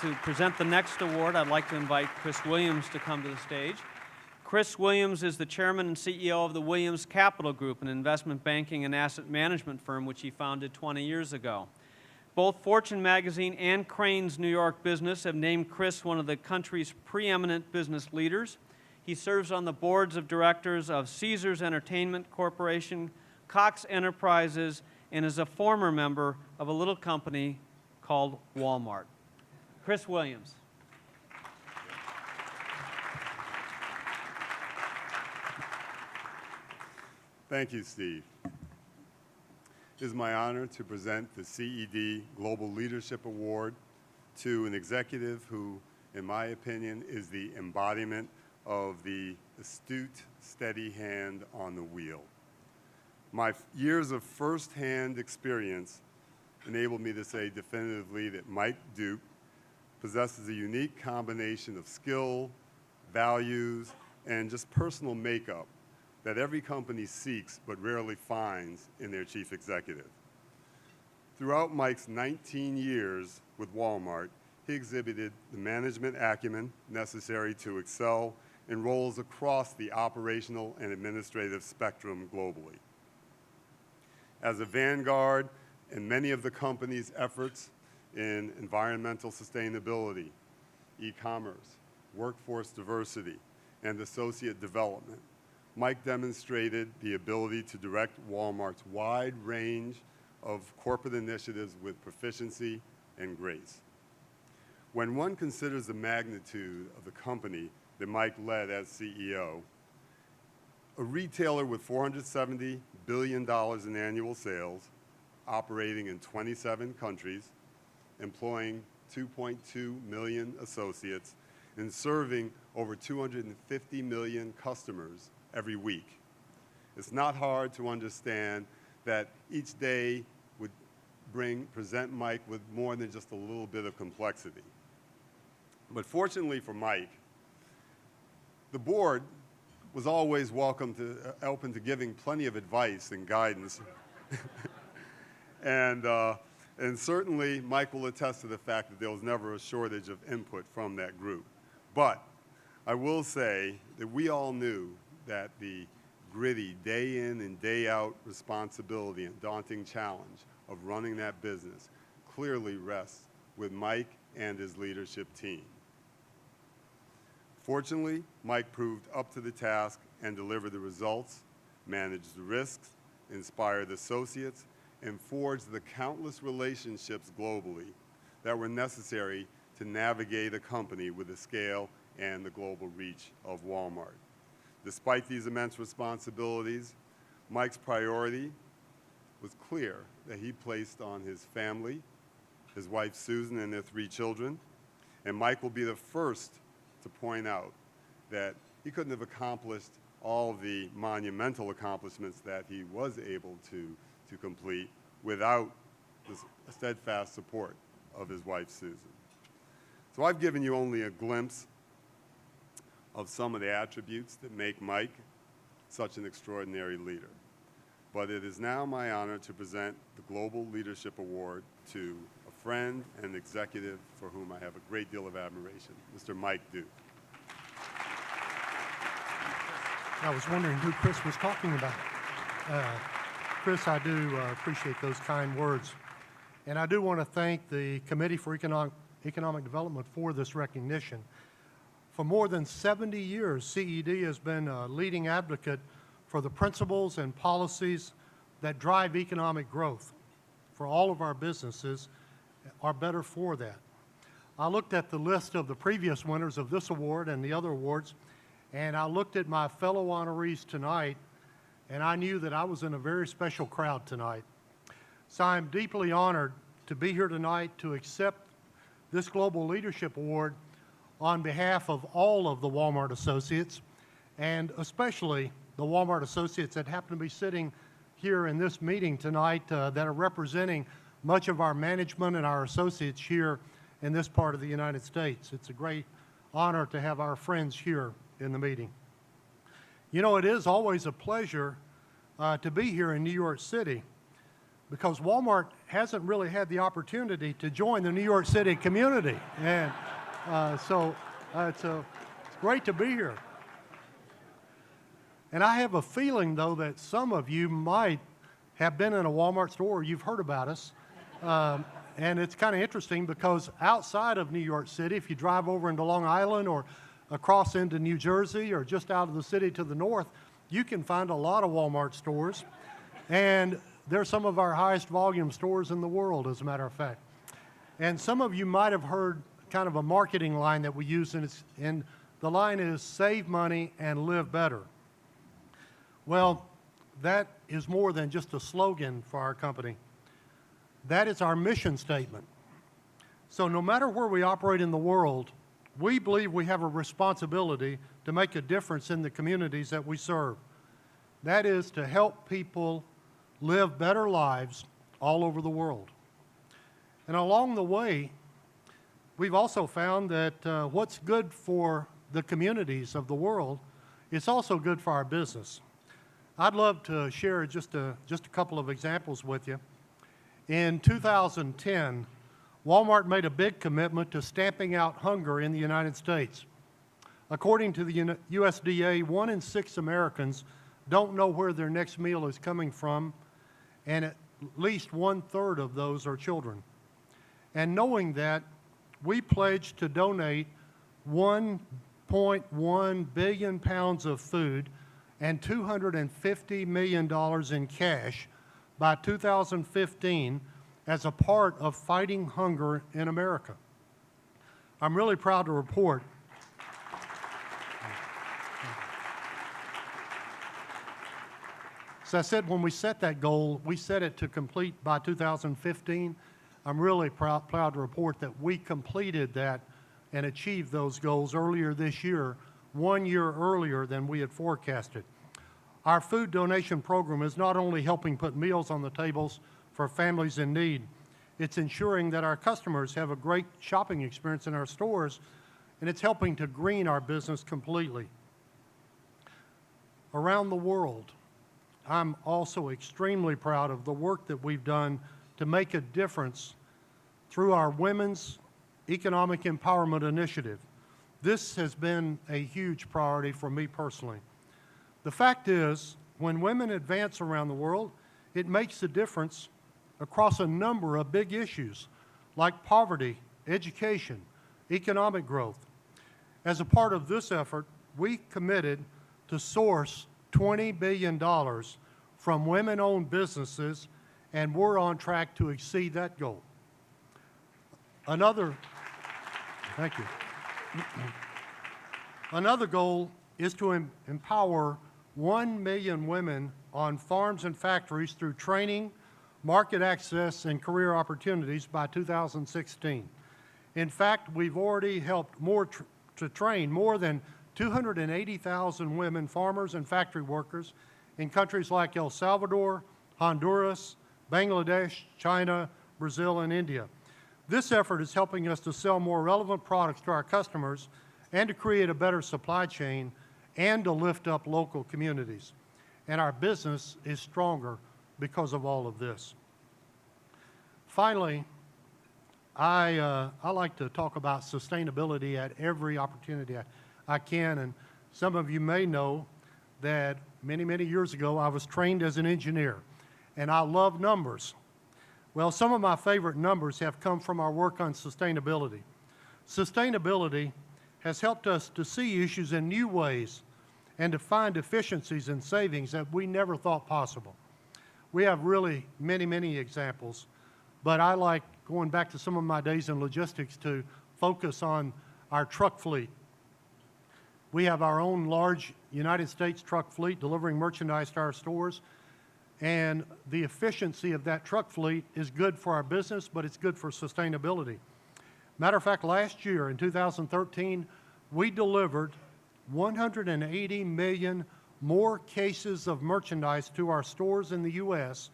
To present the next award, I'd like to invite Chris Williams to come to the stage. Chris Williams is the chairman and CEO of the Williams Capital Group, an investment banking and asset management firm which he founded 20 years ago. Both Fortune magazine and Crain's New York Business have named Chris one of the country's preeminent business leaders. He serves on the boards of directors of Caesars Entertainment Corporation, Cox Enterprises, and is a former member of a little company called Wal-Mart. Chris Williams. Thank you, Steve. It is my honor to present the CED Global Leadership Award to an executive who, in my opinion, is the embodiment of the astute, steady hand on the wheel. My years of firsthand experience enabled me to say definitively that Mike Duke possesses a unique combination of skill, values, and just personal makeup that every company seeks but rarely finds in their chief executive. Throughout Mike's 19 years with Wal-Mart, he exhibited the management acumen necessary to excel in roles across the operational and administrative spectrum globally. As a vanguard in many of the company's efforts in environmental sustainability, e-commerce, workforce diversity, and associate development, Mike demonstrated the ability to direct Wal-Mart's wide range of corporate initiatives with proficiency and grace. When one considers the magnitude of the company that Mike led as CEO, a retailer with $470 billion in annual sales, operating in 27 countries, employing 2.2 million associates, and serving over 250 million customers every week. It's not hard to understand that each day would present Mike with more than just a little bit of complexity. But fortunately for Mike, the board was always open to giving plenty of advice and guidance. And certainly Mike will attest to the fact that there was never a shortage of input from that group. But I will say that we all knew that the gritty day in and day out responsibility and daunting challenge of running that business clearly rests with Mike and his leadership team. Fortunately, Mike proved up to the task and delivered the results, managed the risks, inspired associates, and forged the countless relationships globally that were necessary to navigate a company with the scale and the global reach of Wal-Mart. Despite these immense responsibilities, Mike's priority was clear that he placed on his family, his wife Susan and their 3 children, and Mike will be the first to point out that he couldn't have accomplished all the monumental accomplishments that he was able to complete without the steadfast support of his wife Susan. So I've given you only a glimpse of some of the attributes that make Mike such an extraordinary leader. But it is now my honor to present the Global Leadership Award to a friend and executive for whom I have a great deal of admiration, Mr. Mike Duke. I was wondering who Chris was talking about. Chris, I do appreciate those kind words. And I do want to thank the Committee for Economic Development for this recognition. For more than 70 years, CED has been a leading advocate for the principles and policies that drive economic growth for all of our businesses are better for that. I looked at the list of the previous winners of this award and the other awards, and I looked at my fellow honorees tonight, and I knew that I was in a very special crowd tonight. So I'm deeply honored to be here tonight to accept this Global Leadership Award on behalf of all of the Wal-Mart associates, and especially the Wal-Mart associates that happen to be sitting here in this meeting tonight that are representing much of our management and our associates here in this part of the United States. It's a great honor to have our friends here in the meeting. You know, it is always a pleasure to be here in New York City, because Walmart hasn't really had the opportunity to join the New York City community. And it's great to be here. And I have a feeling, though, that some of you might have been in a Walmart store, or you've heard about us. And it's kind of interesting because outside of New York City, if you drive over into Long Island or across into New Jersey or just out of the city to the north, you can find a lot of Walmart stores. And they're some of our highest volume stores in the world, as a matter of fact. And some of you might have heard kind of a marketing line that we use, and the line is save money and live better. Well, that is more than just a slogan for our company. That is our mission statement. So no matter where we operate in the world, we believe we have a responsibility to make a difference in the communities that we serve. That is to help people live better lives all over the world. And along the way, we've also found that what's good for the communities of the world is also good for our business. I'd love to share just a couple of examples with you. In 2010, Walmart made a big commitment to stamping out hunger in the United States. According to the USDA, 1 in 6 Americans don't know where their next meal is coming from, and at least 1/3 of those are children. And knowing that, we pledged to donate 1.1 billion pounds of food and $250 million in cash by 2015 as a part of fighting hunger in America. I'm really proud to report as I said, when we set that goal, we set it to complete by 2015. I'm really proud to report that we completed that and achieved those goals earlier this year, 1 year earlier than we had forecasted. Our food donation program is not only helping put meals on the tables for families in need, it's ensuring that our customers have a great shopping experience in our stores, and it's helping to green our business completely. Around the world, I'm also extremely proud of the work that we've done to make a difference through our Women's Economic Empowerment Initiative. This has been a huge priority for me personally. The fact is, when women advance around the world, it makes a difference across a number of big issues like poverty, education, economic growth. As a part of this effort, we committed to source $20 billion from women-owned businesses, and we're on track to exceed that goal. Thank you. Another goal is to empower 1 million women on farms and factories through training, market access, and career opportunities by 2016. In fact, we've already helped to train more than 280,000 women farmers and factory workers in countries like El Salvador, Honduras, Bangladesh, China, Brazil, and India. This effort is helping us to sell more relevant products to our customers and to create a better supply chain and to lift up local communities. And our business is stronger because of all of this. Finally, I like to talk about sustainability at every opportunity I can, and some of you may know that many years ago I was trained as an engineer, and I love numbers. Well, some of my favorite numbers have come from our work on sustainability. Sustainability has helped us to see issues in new ways and to find efficiencies and savings that we never thought possible. We have really many examples, but I like going back to some of my days in logistics to focus on our truck fleet. We have our own large United States truck fleet delivering merchandise to our stores, and the efficiency of that truck fleet is good for our business, but it's good for sustainability. Matter of fact, last year in 2013, we delivered 180 million more cases of merchandise to our stores in the U.S.,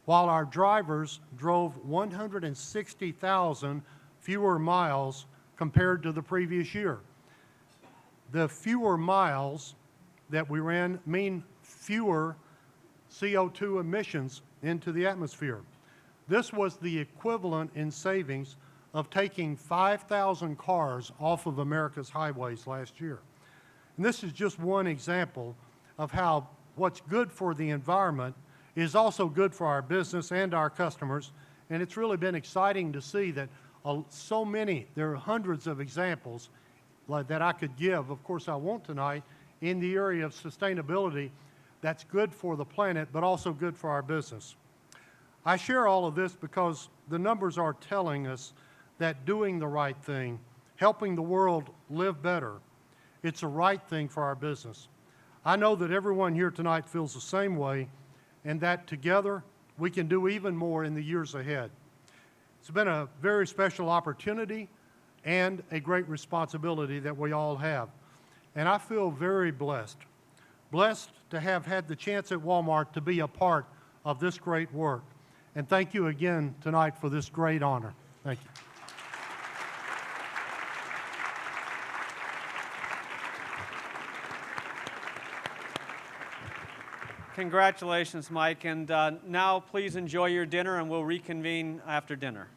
while our drivers drove 160,000 fewer miles compared to the previous year. The fewer miles that we ran mean fewer CO2 emissions into the atmosphere. This was the equivalent in savings of taking 5,000 cars off of America's highways last year. And this is just one example of how what's good for the environment is also good for our business and our customers. And it's really been exciting to see that so many, there are hundreds of examples that I could give, of course I won't tonight, in the area of sustainability that's good for the planet, but also good for our business. I share all of this because the numbers are telling us that doing the right thing, helping the world live better, it's a right thing for our business. I know that everyone here tonight feels the same way, and that together we can do even more in the years ahead. It's been a very special opportunity and a great responsibility that we all have. And I feel very blessed to have had the chance at Wal-Mart to be a part of this great work. And thank you again tonight for this great honor. Thank you. Congratulations, Mike. And now please enjoy your dinner, and we'll reconvene after dinner.